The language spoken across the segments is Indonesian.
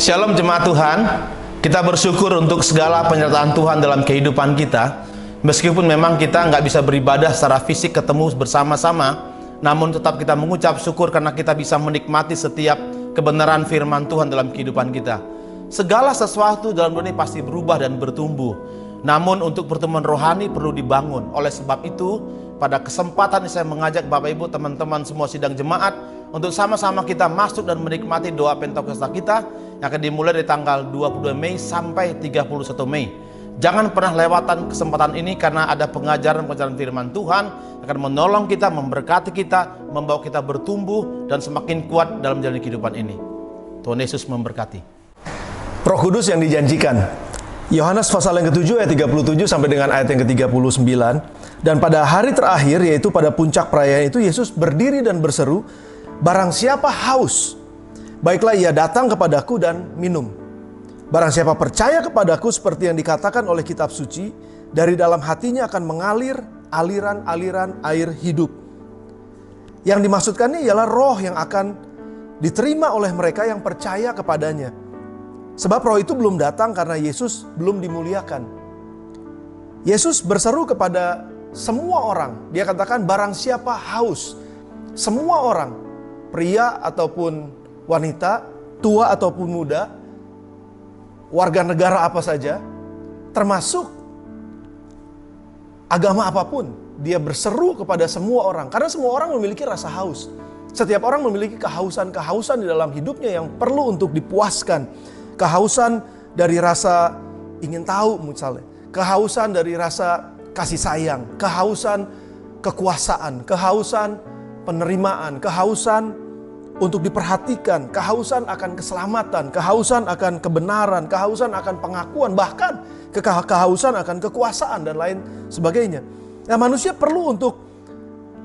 Shalom jemaat Tuhan. Kita bersyukur untuk segala penyertaan Tuhan dalam kehidupan kita. Meskipun memang kita nggak bisa beribadah secara fisik ketemu bersama-sama, namun tetap kita mengucap syukur karena kita bisa menikmati setiap kebenaran firman Tuhan dalam kehidupan kita. Segala sesuatu dalam dunia pasti berubah dan bertumbuh. Namun untuk pertemuan rohani perlu dibangun. Oleh sebab itu, pada kesempatan ini saya mengajak Bapak Ibu, teman-teman semua sidang jemaat untuk sama-sama kita masuk dan menikmati doa Pentakosta kita yang akan dimulai dari tanggal 22 Mei sampai 31 Mei. Jangan pernah lewatkan kesempatan ini karena ada pengajaran-pengajaran firman Tuhan yang akan menolong kita, memberkati kita, membawa kita bertumbuh dan semakin kuat dalam jalan kehidupan ini. Tuhan Yesus memberkati. Roh Kudus yang dijanjikan. Yohanes pasal yang ke-7 ayat 37 sampai dengan ayat yang ke-39. Dan pada hari terakhir, yaitu pada puncak perayaan itu, Yesus berdiri dan berseru, "Barang siapa haus, baiklah ia datang kepadaku dan minum. Barang siapa percaya kepadaku seperti yang dikatakan oleh kitab suci, dari dalam hatinya akan mengalir aliran-aliran air hidup." Yang dimaksudkan ini ialah roh yang akan diterima oleh mereka yang percaya kepadanya. Sebab roh itu belum datang karena Yesus belum dimuliakan. Yesus berseru kepada semua orang. Dia katakan barang siapa haus. Semua orang, pria ataupun wanita, tua ataupun muda, warga negara apa saja, termasuk agama apapun, dia berseru kepada semua orang. Karena semua orang memiliki rasa haus. Setiap orang memiliki kehausan-kehausan di dalam hidupnya yang perlu untuk dipuaskan. Kehausan dari rasa ingin tahu misalnya. Kehausan dari rasa kasih sayang. Kehausan kekuasaan. Kehausan penerimaan. Kehausan untuk diperhatikan. Kehausan akan keselamatan. Kehausan akan kebenaran. Kehausan akan pengakuan. Bahkan kehausan akan kekuasaan dan lain sebagainya. Nah, manusia perlu untuk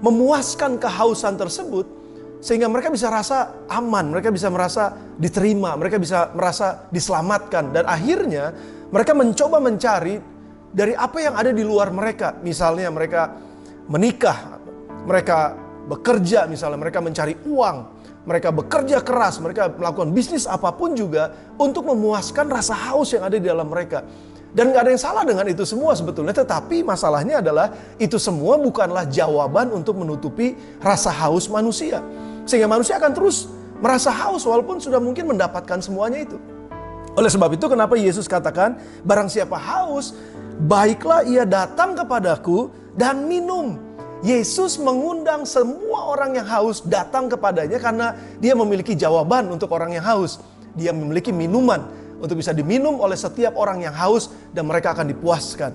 memuaskan kehausan tersebut sehingga mereka bisa rasa aman, mereka bisa merasa diterima, mereka bisa merasa diselamatkan. Dan akhirnya mereka mencoba mencari dari apa yang ada di luar mereka. Misalnya mereka menikah, mereka bekerja, misalnya mereka mencari uang, mereka bekerja keras, mereka melakukan bisnis apapun juga untuk memuaskan rasa haus yang ada di dalam mereka. Dan gak ada yang salah dengan itu semua sebetulnya. Tetapi masalahnya adalah itu semua bukanlah jawaban untuk menutupi rasa haus manusia. Sehingga manusia akan terus merasa haus walaupun sudah mungkin mendapatkan semuanya itu. Oleh sebab itu kenapa Yesus katakan, barang siapa haus, baiklah ia datang kepadaku dan minum. Yesus mengundang semua orang yang haus datang kepadanya karena dia memiliki jawaban untuk orang yang haus. Dia memiliki minuman untuk bisa diminum oleh setiap orang yang haus dan mereka akan dipuaskan.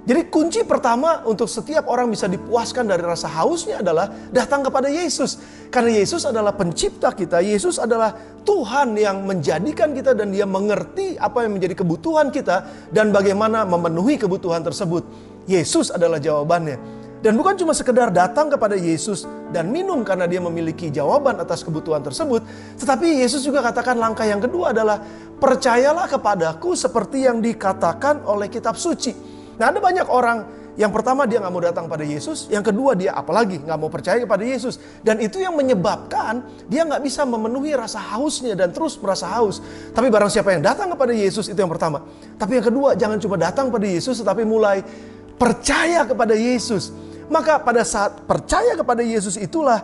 Jadi kunci pertama untuk setiap orang bisa dipuaskan dari rasa hausnya adalah datang kepada Yesus. Karena Yesus adalah pencipta kita, Yesus adalah Tuhan yang menjadikan kita dan dia mengerti apa yang menjadi kebutuhan kita dan bagaimana memenuhi kebutuhan tersebut. Yesus adalah jawabannya. Dan bukan cuma sekedar datang kepada Yesus dan minum karena dia memiliki jawaban atas kebutuhan tersebut. Tetapi Yesus juga katakan langkah yang kedua adalah percayalah kepadaku seperti yang dikatakan oleh kitab suci. Nah, ada banyak orang yang pertama dia gak mau datang pada Yesus. Yang kedua dia apalagi gak mau percaya kepada Yesus. Dan itu yang menyebabkan dia gak bisa memenuhi rasa hausnya dan terus merasa haus. Tapi barang siapa yang datang kepada Yesus, itu yang pertama. Tapi yang kedua, jangan cuma datang pada Yesus tetapi mulai percaya kepada Yesus. Maka pada saat percaya kepada Yesus itulah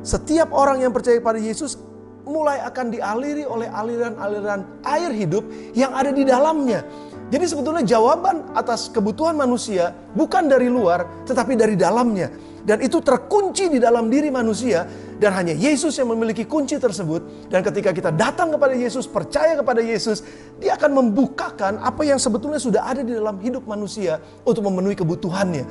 setiap orang yang percaya kepada Yesus mulai akan dialiri oleh aliran-aliran air hidup yang ada di dalamnya. Jadi sebetulnya jawaban atas kebutuhan manusia bukan dari luar tetapi dari dalamnya. Dan itu terkunci di dalam diri manusia dan hanya Yesus yang memiliki kunci tersebut. Dan ketika kita datang kepada Yesus, percaya kepada Yesus, dia akan membukakan apa yang sebetulnya sudah ada di dalam hidup manusia untuk memenuhi kebutuhannya.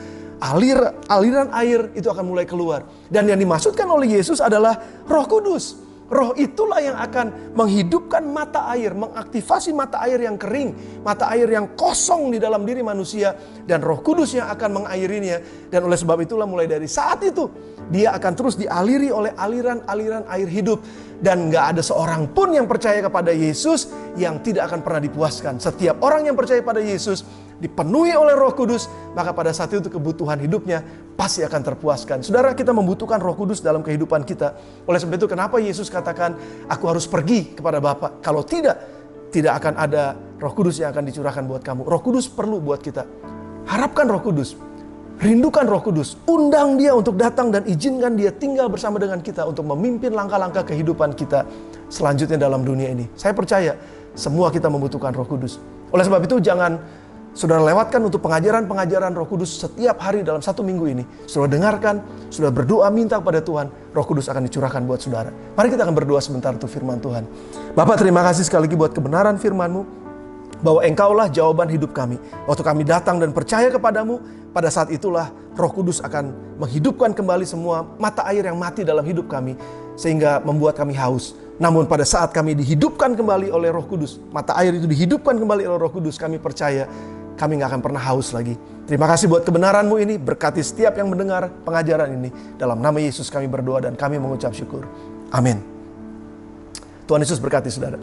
Aliran air itu akan mulai keluar. Dan yang dimaksudkan oleh Yesus adalah Roh Kudus. Roh itulah yang akan menghidupkan mata air, mengaktifasi mata air yang kering, mata air yang kosong di dalam diri manusia, dan Roh Kudus yang akan mengairinya. Dan oleh sebab itulah mulai dari saat itu, dia akan terus dialiri oleh aliran-aliran air hidup. Dan gak ada seorang pun yang percaya kepada Yesus yang tidak akan pernah dipuaskan. Setiap orang yang percaya pada Yesus dipenuhi oleh Roh Kudus, maka pada saat itu kebutuhan hidupnya pasti akan terpuaskan. Saudara, kita membutuhkan Roh Kudus dalam kehidupan kita. Oleh sebab itu kenapa Yesus katakan, aku harus pergi kepada Bapa. Kalau tidak, tidak akan ada Roh Kudus yang akan dicurahkan buat kamu. Roh Kudus perlu buat kita. Harapkan Roh Kudus. Rindukan Roh Kudus. Undang dia untuk datang dan izinkan dia tinggal bersama dengan kita untuk memimpin langkah-langkah kehidupan kita selanjutnya dalam dunia ini. Saya percaya semua kita membutuhkan Roh Kudus. Oleh sebab itu jangan saudara lewatkan untuk pengajaran-pengajaran Roh Kudus setiap hari dalam 1 minggu ini. Saudara dengarkan, saudara berdoa minta kepada Tuhan, Roh Kudus akan dicurahkan buat saudara. Mari kita akan berdoa sebentar untuk firman Tuhan. Bapak, terima kasih sekali lagi buat kebenaran firman-Mu, bahwa Engkaulah jawaban hidup kami. Waktu kami datang dan percaya kepadamu, pada saat itulah Roh Kudus akan menghidupkan kembali semua mata air yang mati dalam hidup kami, sehingga membuat kami haus. Namun pada saat kami dihidupkan kembali oleh Roh Kudus, mata air itu dihidupkan kembali oleh Roh Kudus, kami percaya kami gak akan pernah haus lagi. Terima kasih buat kebenaran-Mu ini. Berkati setiap yang mendengar pengajaran ini. Dalam nama Yesus kami berdoa dan kami mengucap syukur. Amin. Tuhan Yesus berkati saudara.